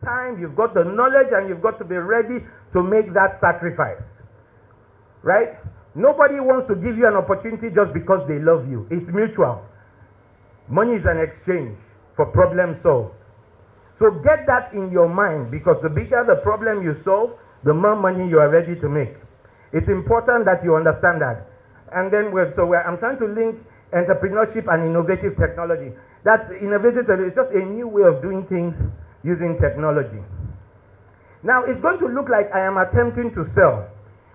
time, you've got the knowledge, and you've got to be ready to make that sacrifice. Right? Nobody wants to give you an opportunity just because they love you. It's mutual. Money is an exchange for problem solved. So get that in your mind, because the bigger the problem you solve, the more money you are ready to make. It's important that you understand that. And then, I'm trying to link entrepreneurship and innovative technology. That's innovative, it's just a new way of doing things using technology. Now, it's going to look like I am attempting to sell,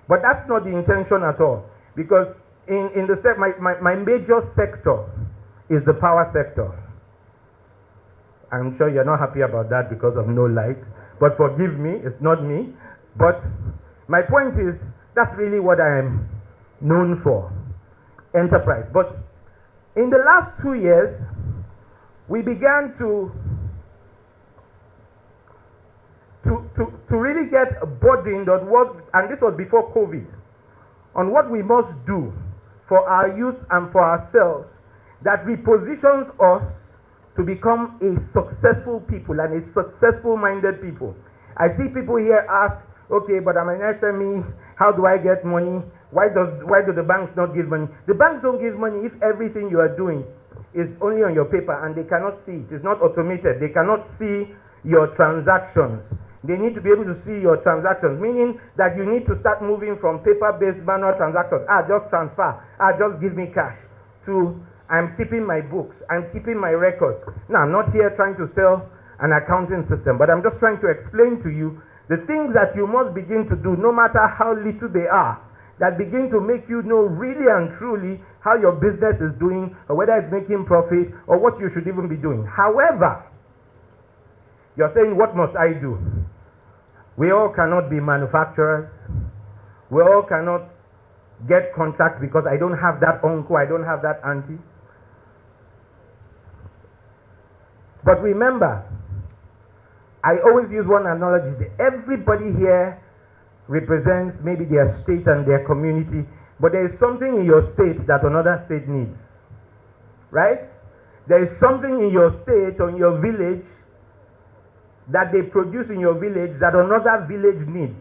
but that's not the intention at all, because my major sector is the power sector. I'm sure you're not happy about that because of no light, but forgive me, it's not me. But my point is, that's really what I am known for, enterprise. But in the last 2 years, we began to really get burdened on what, and this was before COVID, on what we must do for our youth and for ourselves that repositions us to become a successful people and a successful-minded people. I see people here ask, okay, but I'm an SME, how do I get money? Why do the banks not give money? The banks don't give money if everything you are doing is only on your paper and they cannot see it. It's not automated. They cannot see your transactions. They need to be able to see your transactions, meaning that you need to start moving from paper-based manual transactions. Just transfer. Just give me cash, to I'm keeping my books, I'm keeping my records. Now, I'm not here trying to sell an accounting system, but I'm just trying to explain to you the things that you must begin to do, no matter how little they are, that begin to make you know really and truly how your business is doing, or whether it's making profit, or what you should even be doing. However, you're saying, what must I do? We all cannot be manufacturers. We all cannot get contracts because I don't have that uncle, I don't have that auntie. But remember, I always use one analogy. Everybody here represents maybe their state and their community, but there is something in your state that another state needs. Right? There is something in your state or in your village that they produce in your village that another village needs.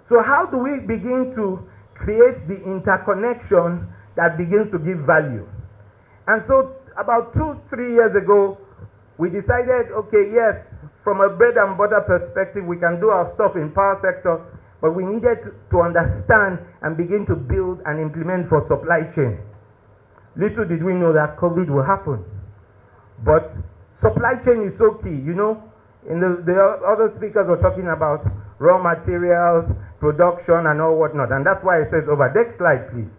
So how do we begin to create the interconnection that begins to give value? And so about 2-3 years ago, we decided, okay, yes, from a bread and butter perspective, we can do our stuff in power sector, but we needed to understand and begin to build and implement for supply chain. Little did we know that COVID will happen. But supply chain is so key, you know. In the other speakers were talking about raw materials, production, and all whatnot, and that's why it says over. Next slide, please.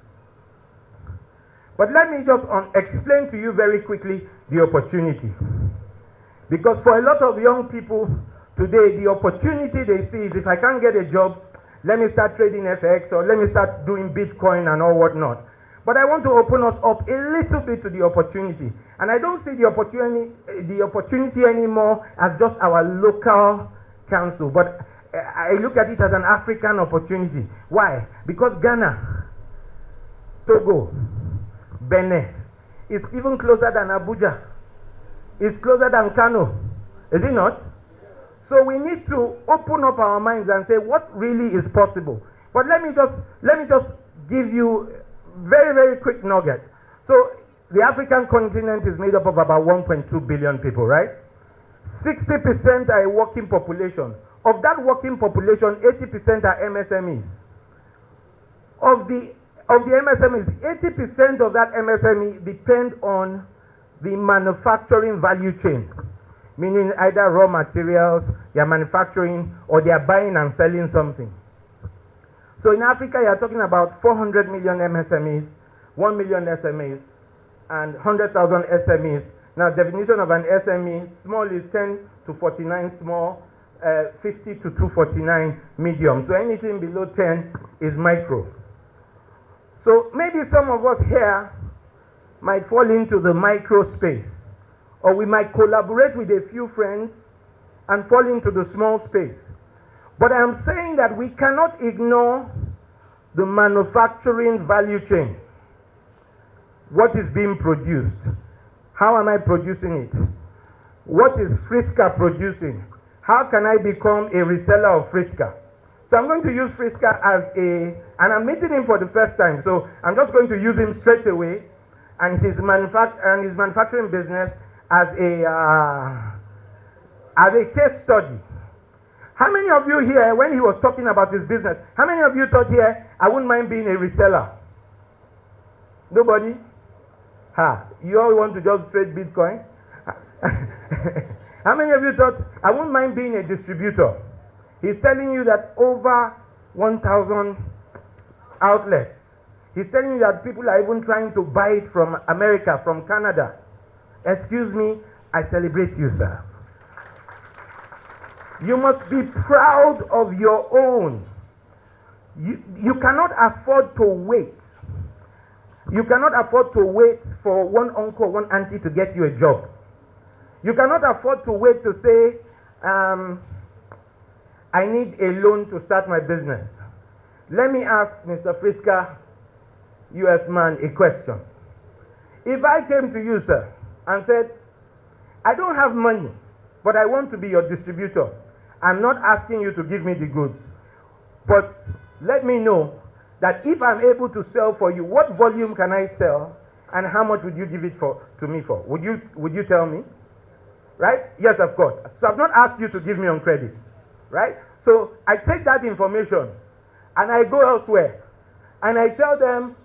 But let me just explain to you very quickly the opportunity. Because for a lot of young people today, the opportunity they see is, if I can't get a job, let me start trading FX, or let me start doing Bitcoin and all whatnot. But I want to open us up a little bit to the opportunity. And I don't see the opportunity anymore as just our local council, but I look at it as an African opportunity. Why? Because Ghana, Togo, Benin is even closer than Abuja. It's closer than Kano. Is it not? So we need to open up our minds and say what really is possible. But let me just give you very, very quick nugget. So the African continent is made up of about 1.2 billion people, right? 60% are a working population. Of that working population, 80% are MSMEs. Of the MSMEs, 80% of that MSME depend on the manufacturing value chain, meaning either raw materials, they are manufacturing, or they are buying and selling something. So in Africa, you are talking about 400 million MSMEs, 1 million SMEs, and 100,000 SMEs. Now, definition of an SME, small is 10 to 49 small, 50 to 249 medium. So anything below 10 is micro. So maybe some of us here might fall into the micro space, or we might collaborate with a few friends and fall into the small space. But I am saying that we cannot ignore the manufacturing value chain. What is being produced? How am I producing it? What is Friska producing? how can I become a reseller of Friska? So I'm going to use Friska as and I'm meeting him for the first time, so I'm just going to use him straight away and his manufacturing business as a case study. How many of you here, when he was talking about his business, how many of you thought here, I wouldn't mind being a reseller? Nobody? You all want to just trade Bitcoin? How many of you thought, I wouldn't mind being a distributor? He's telling you that over 1,000 outlets. He's telling you that people are even trying to buy it from America, from Canada. Excuse me, I celebrate you, sir. You must be proud of your own. You cannot afford to wait. You cannot afford to wait for one uncle, one auntie to get you a job. You cannot afford to wait to say, I need a loan to start my business. Let me ask Mr. Friska, US man, a question. If I came to you, sir, and said, I don't have money, but I want to be your distributor. I'm not asking you to give me the goods, but let me know that if I'm able to sell for you, what volume can I sell, and how much would you give it to me for? Would you tell me? Right? Yes, of course. So I've not asked you to give me on credit. Right? So I take that information and I go elsewhere and I tell them,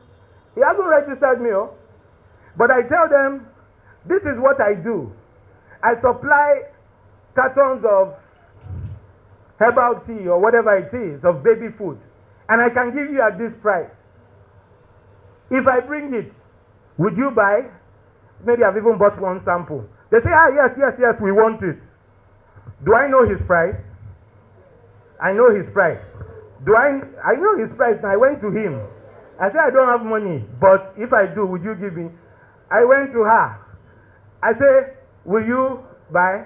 he hasn't registered me, but I tell them, this is what I do. I supply cartons of herbal tea or whatever it is, of baby food, and I can give you at this price. If I bring it, would you buy? Maybe I've even bought one sample. They say, yes, we want it. Do I know his price? I know his price. I know his price, and I went to him. I said, I don't have money, but if I do, would you give me? I went to her. I said, will you buy?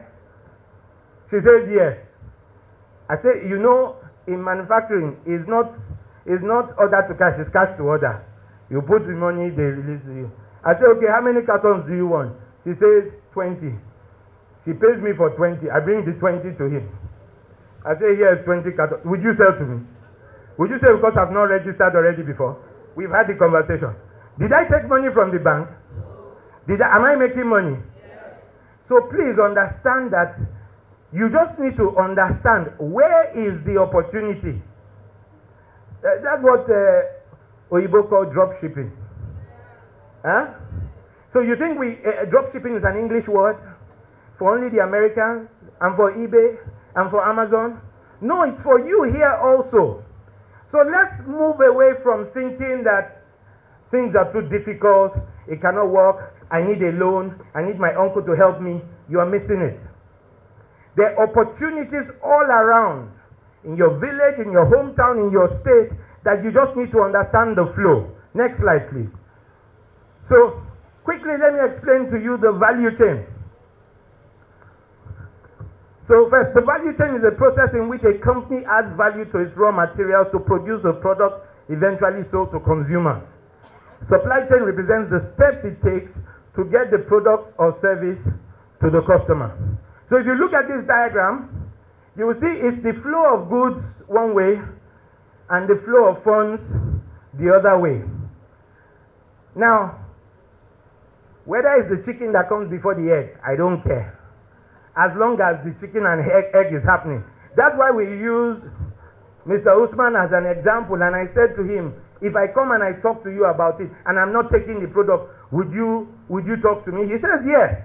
She said, yes. I said, in manufacturing, it's not order to cash, it's cash to order. You put the money, they release you. I said, okay, how many cartons do you want? She says, 20. She pays me for 20. I bring the 20 to him. I say, here's 20 cartons. Would you sell to me? Would you say because I've not registered already before? We've had the conversation. Did I take money from the bank? Am I making money? Yes. So please understand that you just need to understand where is the opportunity. That's what Oyibo call drop shipping. Huh? So you think drop shipping is an English word for only the Americans and for eBay and for Amazon? No, it's for you here also. So let's move away from thinking that things are too difficult, it cannot work, I need a loan, I need my uncle to help me. You are missing it. There are opportunities all around, in your village, in your hometown, in your state, that you just need to understand the flow. Next slide, please. So, quickly let me explain to you the value chain. So first, the value chain is a process in which a company adds value to its raw materials to produce a product eventually sold to consumers. Supply chain represents the steps it takes to get the product or service to the customer. So if you look at this diagram, you will see it's the flow of goods one way and the flow of funds the other way. Now, whether it's the chicken that comes before the egg, I don't care. As long as the chicken and egg is happening. That's why we use Mr. Usman as an example, and I said to him, if I come and I talk to you about it and I'm not taking the product, would you talk to me? He says yes,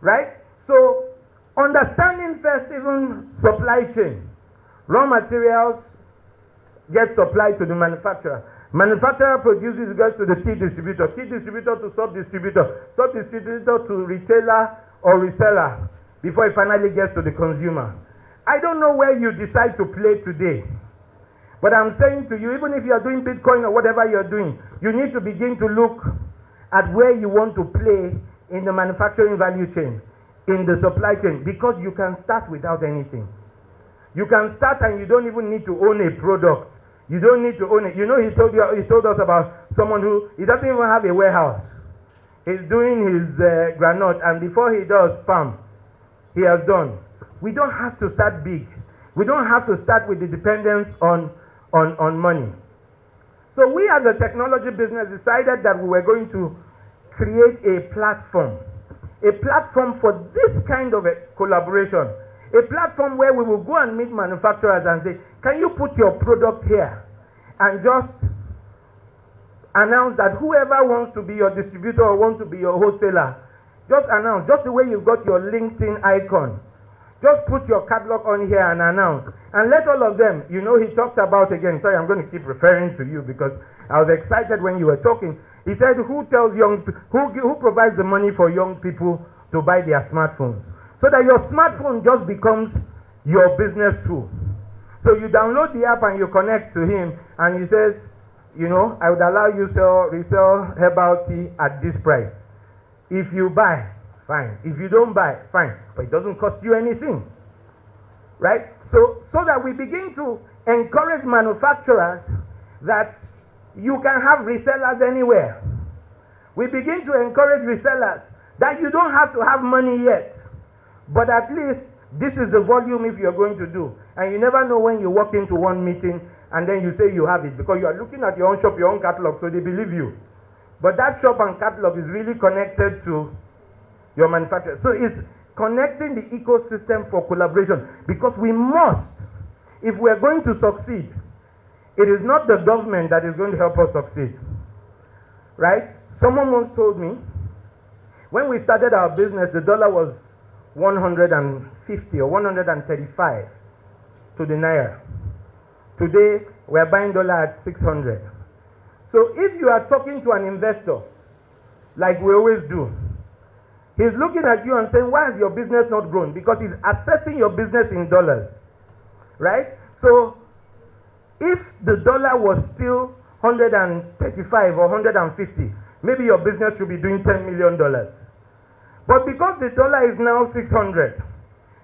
right? So understanding first even supply chain. Raw materials get supplied to the manufacturer. Manufacturer produces, goes to the tea distributor to sub-distributor, sub-distributor to retailer or reseller before it finally gets to the consumer. I don't know where you decide to play today. But I'm saying to you, even if you're doing Bitcoin or whatever you're doing, you need to begin to look at where you want to play in the manufacturing value chain, in the supply chain, because you can start without anything. You can start and you don't even need to own a product. You don't need to own it. He told us about someone who, he doesn't even have a warehouse. He's doing his granite, and before he does farm, he has done. We don't have to start big. We don't have to start with the dependence on money. So we as a technology business decided that we were going to create a platform for this kind of a collaboration. A platform where we will go and meet manufacturers and say, can you put your product here? And just announce that whoever wants to be your distributor or wants to be your wholesaler, just announce, just the way you've got your LinkedIn icon. Just put your catalog on here and announce. And let all of them, he talked about again, sorry, I'm going to keep referring to you because I was excited when you were talking. He said, who provides the money for young people to buy their smartphones? So that your smartphone just becomes your business tool. So you download the app and you connect to him and he says, I would allow you to resell herbal tea at this price. If you buy, fine. If you don't buy, fine. But it doesn't cost you anything. Right? So that we begin to encourage manufacturers that you can have resellers anywhere. We begin to encourage resellers that you don't have to have money yet. But at least this is the volume if you're going to do. And you never know when you walk into one meeting and then you say you have it because you are looking at your own shop, your own catalog, so they believe you. But that shop and catalog is really connected to your manufacturer. So it's connecting the ecosystem for collaboration because we must, if we're going to succeed, it is not the government that is going to help us succeed. Right? Someone once told me, when we started our business, the dollar was 150 or 135 to the naira. Today, we're buying dollar at 600. So if you are talking to an investor, like we always do, he's looking at you and saying, why has your business not grown? Because he's assessing your business in dollars. Right? So if the dollar was still 135 or 150, maybe your business should be doing $10 million. But because the dollar is now 600,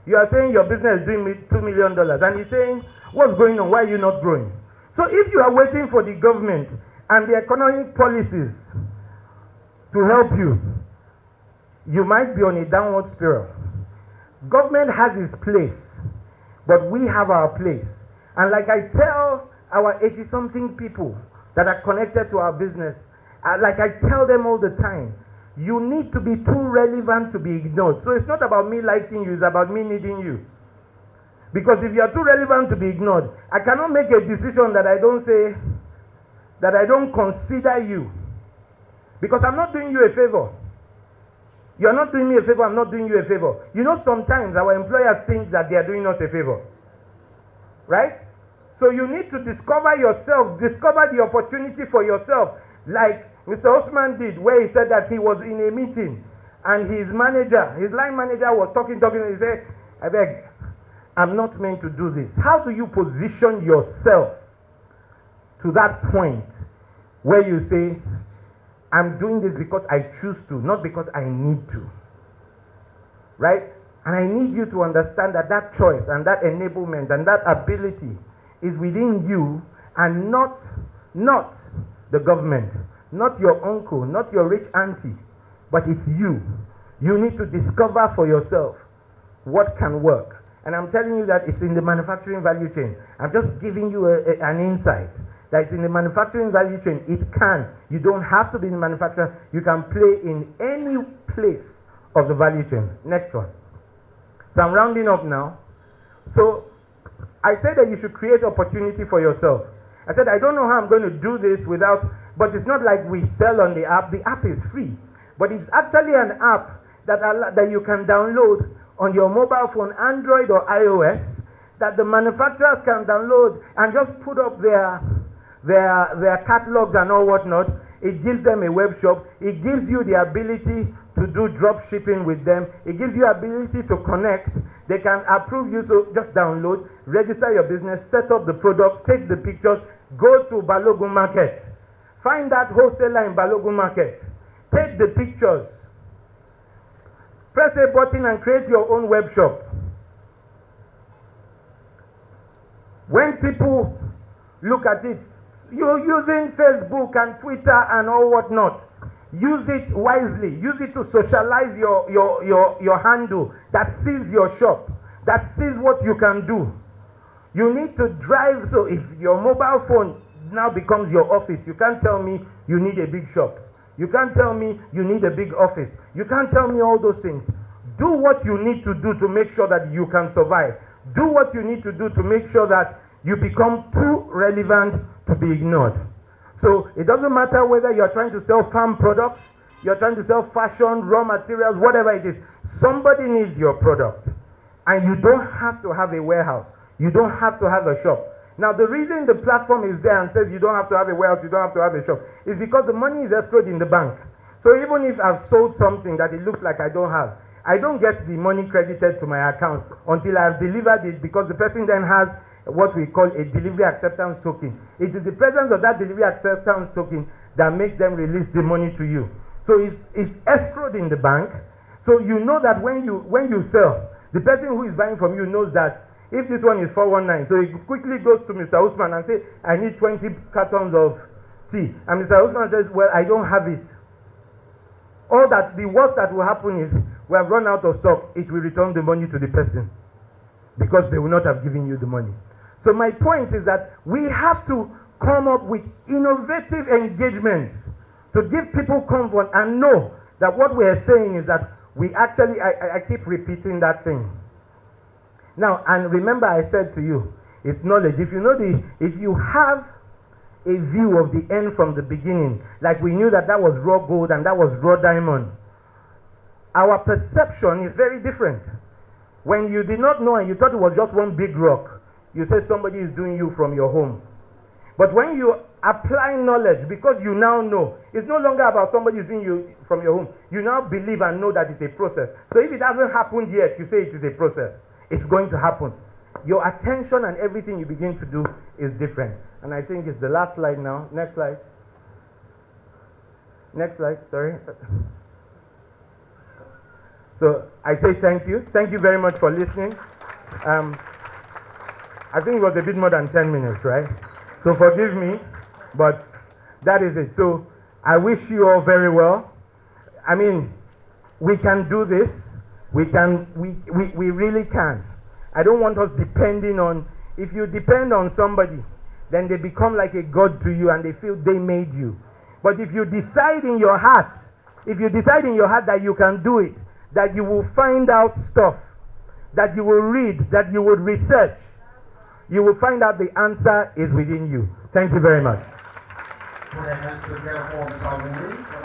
you are saying your business is doing $2 million. And he's saying, what's going on? Why are you not growing? So if you are waiting for the government and the economic policies to help you, you might be on a downward spiral. Government has its place, but we have our place. And like I tell our 80-something people that are connected to our business, like I tell them all the time, you need to be too relevant to be ignored. So it's not about me liking you, it's about me needing you. Because if you are too relevant to be ignored, I cannot make a decision that I don't say, that I don't consider you. Because I'm not doing you a favor. You're not doing me a favor, I'm not doing you a favor. Sometimes our employers think that they are doing us a favor. Right? So you need to discover yourself, discover the opportunity for yourself. Like Mr. Osman did, where he said that he was in a meeting and his line manager was talking, and he said, I beg, I'm not meant to do this. How do you position yourself to that point where you say, I'm doing this because I choose to, not because I need to? Right? And I need you to understand that that choice and that enablement and that ability is within you and not the government, not your uncle, not your rich auntie, but it's you. You need to discover for yourself what can work. And I'm telling you that it's in the manufacturing value chain. I'm just giving you an insight that it's in the manufacturing value chain. It can. You don't have to be in manufacturing. You can play in any place of the value chain. Next one. So I'm rounding up now. So I said that you should create opportunity for yourself. I said I don't know how I'm going to do this without, but it's not like we sell on the app. The app is free. But it's actually an app that you can download on your mobile phone, Android or iOS, that the manufacturers can download and just put up their catalogs and all whatnot. It gives them a web shop. It gives you the ability to do drop shipping with them. It gives you ability to connect. They can approve you, so just download, register your business, set up the product, take the pictures, go to Balogun Market. Find that wholesaler in Balogun Market. Take the pictures. Press a button and create your own web shop. When people look at it, you're using Facebook and Twitter and all whatnot. Use it wisely. Use it to socialize your handle that sees your shop. that sees what you can do. You need to drive, so if your mobile phone now becomes your office, you can't tell me you need a big shop. You can't tell me you need a big office. You can't tell me all those things. Do what you need to do to make sure that you can survive. Do what you need to do to make sure that you become too relevant to be ignored. So it doesn't matter whether you're trying to sell farm products, you're trying to sell fashion, raw materials, whatever it is. Somebody needs your product. And you don't have to have a warehouse. You don't have to have a shop. Now, the reason the platform is there and says you don't have to have a warehouse, you don't have to have a shop, is because the money is escrowed in the bank. So even if I've sold something that it looks like I don't have, I don't get the money credited to my account until I've delivered it, because the person then has what we call a delivery acceptance token. It is the presence of that delivery acceptance token that makes them release the money to you. So it's escrowed in the bank. So you know that when you sell, the person who is buying from you knows that if this one is 419, so he quickly goes to Mr. Usman and says, I need 20 cartons of tea. And Mr. Usman says, well, I don't have it. All that, the worst that will happen is, we have run out of stock, it will return the money to the person, because they will not have given you the money. So my point is that we have to come up with innovative engagements to give people comfort and know that what we are saying is that we actually, I keep repeating that thing. Now, and remember I said to you, it's knowledge. If you have a view of the end from the beginning, like we knew that was raw gold and that was raw diamond, our perception is very different. When you did not know and you thought it was just one big rock, you said somebody is doing you from your home. But when you apply knowledge, because you now know, it's no longer about somebody is doing you from your home. You now believe and know that it's a process. So if it hasn't happened yet, you say it is a process. It's going to happen. Your attention and everything you begin to do is different. And I think it's the last slide now. Next slide. Next slide, sorry. So I say thank you. Thank you very much for listening. I think it was a bit more than 10 minutes, right? So forgive me, but that is it. So I wish you all very well. I mean, we can do this. We really can. I don't want us depending on, if you depend on somebody, then they become like a god to you and they feel they made you. But if you decide in your heart, that you can do it, that you will find out stuff, that you will read, that you will research, you will find out the answer is within you. Thank you very much.